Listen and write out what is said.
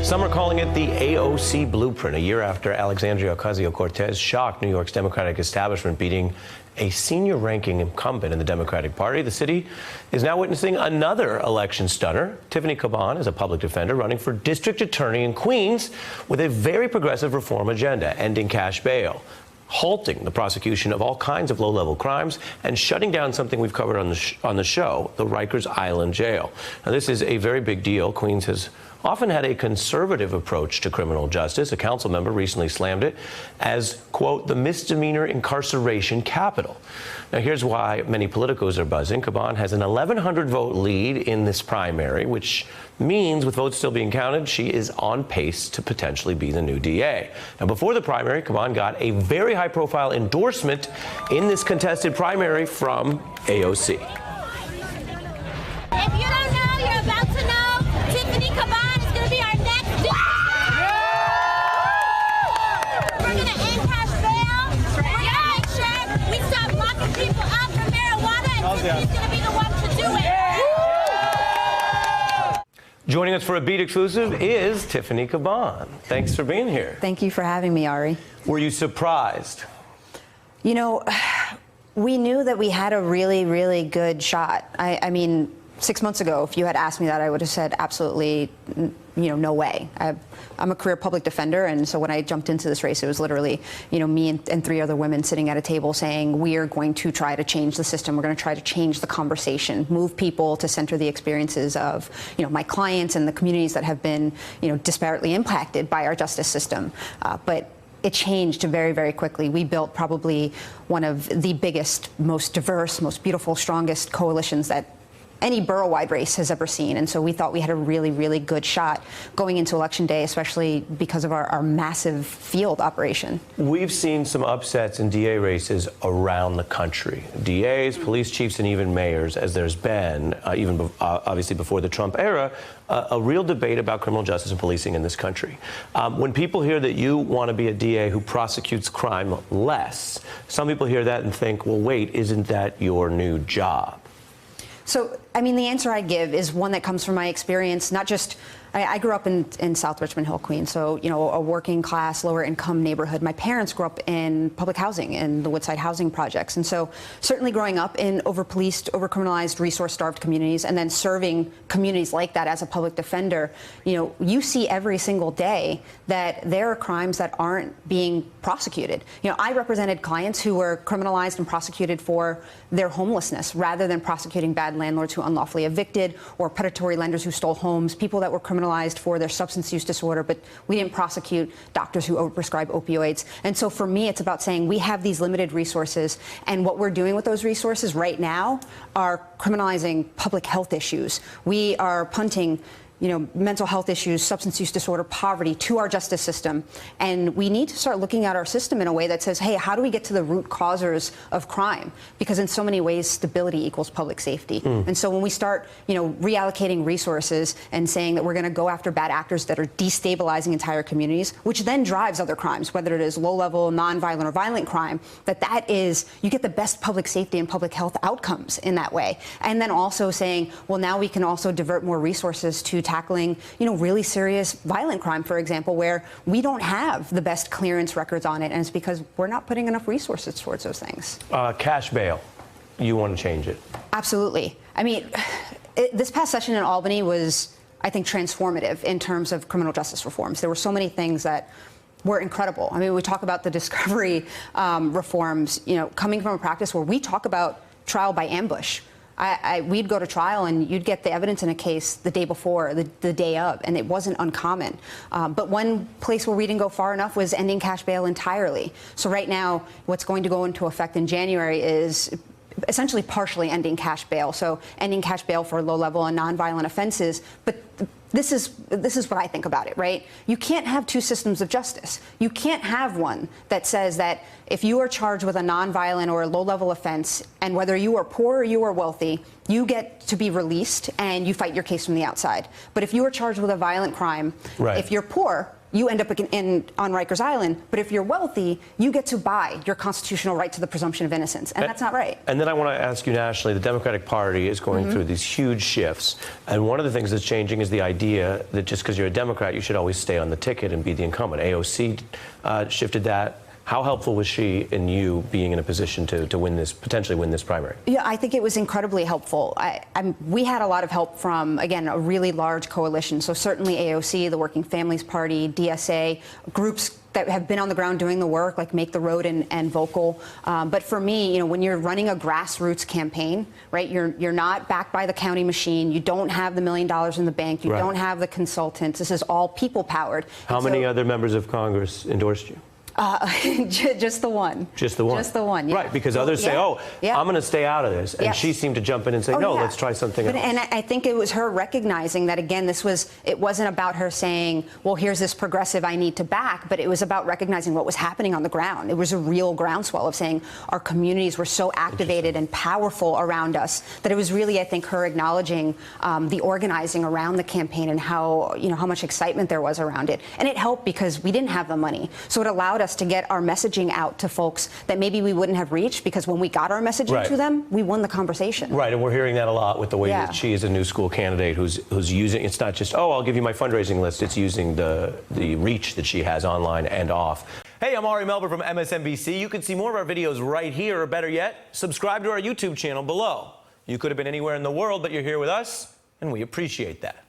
Some are calling it the AOC blueprint, a year after Alexandria Ocasio-Cortez shocked New York's Democratic establishment, beating a senior-ranking incumbent in the Democratic Party. The city is now witnessing another election stunner. Tiffany Caban is a public defender running for district attorney in Queens with a very progressive reform agenda, ending cash bail, halting the prosecution of all kinds of low-level crimes, and shutting down something we've covered on the show, the Rikers Island Jail. Now, this is a very big deal. Queens has often had a conservative approach to criminal justice. A council member recently slammed it as, quote, the misdemeanor incarceration capital. Now, here's why many politicos are buzzing. Caban has an 1,100 vote lead in this primary, which means with votes still being counted, she is on pace to potentially be the new DA. Now, before the primary, Caban got a very high-profile endorsement in this contested primary from AOC. If you don't know, you're about to know. Tiffany Caban is going to be our next We're going to end cash bail. We're going to make sure we stop locking people up for marijuana, and Tiffany's going to be the one to do it. Joining us for a Beat exclusive is Tiffany Caban. Thanks for being here. Thank you for having me, Ari. Were you surprised? You know, we knew that we had a really, really good shot. I mean, 6 months ago, if you had asked me that, I would have said absolutely, no way. I'm a career public defender, and so when I jumped into this race, it was literally, me and three other women sitting at a table saying, we are going to try to change the system. We're going to try to change the conversation, move people to center the experiences of, my clients and the communities that have been, disparately impacted by our justice system. But it changed very, very quickly. We built probably one of the biggest, most diverse, most beautiful, strongest coalitions that any borough-wide race has ever seen. And so we thought we had a really, really good shot going into Election Day, especially because of our massive field operation. We've seen some upsets in DA races around the country. DAs, police chiefs, and even mayors, as there's been, obviously before the Trump era, a real debate about criminal justice and policing in this country. When people hear that you want to be a DA who prosecutes crime less, some people hear that and think, well, wait, isn't that your new job? So, I mean, the answer I give is one that comes from my experience, not just, I grew up in South Richmond Hill, Queens, so, a working class, lower income neighborhood. My parents grew up in public housing in the Woodside housing projects. And so certainly growing up in over-policed, over-criminalized, resource-starved communities, and then serving communities like that as a public defender, you see every single day that there are crimes that aren't being prosecuted. I represented clients who were criminalized and prosecuted for their homelessness rather than prosecuting bad landlords who unlawfully evicted or predatory lenders who stole homes, people that were criminalized for their substance use disorder, but we didn't prosecute doctors who overprescribe opioids. And so for me, it's about saying we have these limited resources, and what we're doing with those resources right now are criminalizing public health issues. We are punting mental health issues, substance use disorder, poverty to our justice system. And we need to start looking at our system in a way that says, hey, how do we get to the root causers of crime? Because in so many ways, stability equals public safety. And so when we start, reallocating resources and saying that we're going to go after bad actors that are destabilizing entire communities, which then drives other crimes, whether it is low-level, nonviolent, or violent crime, that is, you get the best public safety and public health outcomes in that way. And then also saying, well, now we can also divert more resources to tackling, really serious violent crime, for example, where we don't have the best clearance records on it, and it's because we're not putting enough resources towards those things. Cash bail, you want to change it? Absolutely. I mean, this past session in Albany was, I think, transformative in terms of criminal justice reforms. There were so many things that were incredible. I mean, we talk about the discovery reforms, coming from a practice where we talk about trial by ambush. We'd go to trial and you'd get the evidence in a case the day before, the day of, and it wasn't uncommon. But one place where we didn't go far enough was ending cash bail entirely. So right now, what's going to go into effect in January is essentially partially ending cash bail. So ending cash bail for low-level and nonviolent offenses. But this is what I think about it, right? You can't have two systems of justice. You can't have one that says that if you are charged with a nonviolent or a low-level offense, and whether you are poor or you are wealthy, you get to be released and you fight your case from the outside. But if you are charged with a violent crime, if you're poor, you end up on Rikers Island. But if you're wealthy, you get to buy your constitutional right to the presumption of innocence. And that's not right. And then I want to ask you nationally, the Democratic Party is going through these huge shifts. And one of the things that's changing is the idea that just because you're a Democrat, you should always stay on the ticket and be the incumbent. AOC shifted that. How helpful was she in you being in a position to win this, potentially win this primary? Yeah, I think it was incredibly helpful. We had a lot of help from, again, a really large coalition. So certainly AOC, the Working Families Party, DSA, groups that have been on the ground doing the work, like Make the Road and Vocal. But for me, you know, when you're running a grassroots campaign, right, you're not backed by the county machine. You don't have the $1 million in the bank. You don't have the consultants. This is all people powered. How many other members of Congress endorsed you? Just the one. Just the one? Just the one, yeah. Right, because others say, I'm going to stay out of this. And she seemed to jump in and say, let's try something else. And I think it was her recognizing that, again, it wasn't about her saying, well, here's this progressive I need to back, but it was about recognizing what was happening on the ground. It was a real groundswell of saying our communities were so activated and powerful around us that it was really, I think, her acknowledging the organizing around the campaign and how much excitement there was around it. And it helped because we didn't have the money. So it allowed us to get our messaging out to folks that maybe we wouldn't have reached, because when we got our messaging to them, we won the conversation. Right, and we're hearing that a lot with the way that she is a new school candidate who's using, it's not just, I'll give you my fundraising list, it's using the reach that she has online and off. Hey, I'm Ari Melber from MSNBC. You can see more of our videos right here, or better yet, subscribe to our YouTube channel below. You could have been anywhere in the world, but you're here with us, and we appreciate that.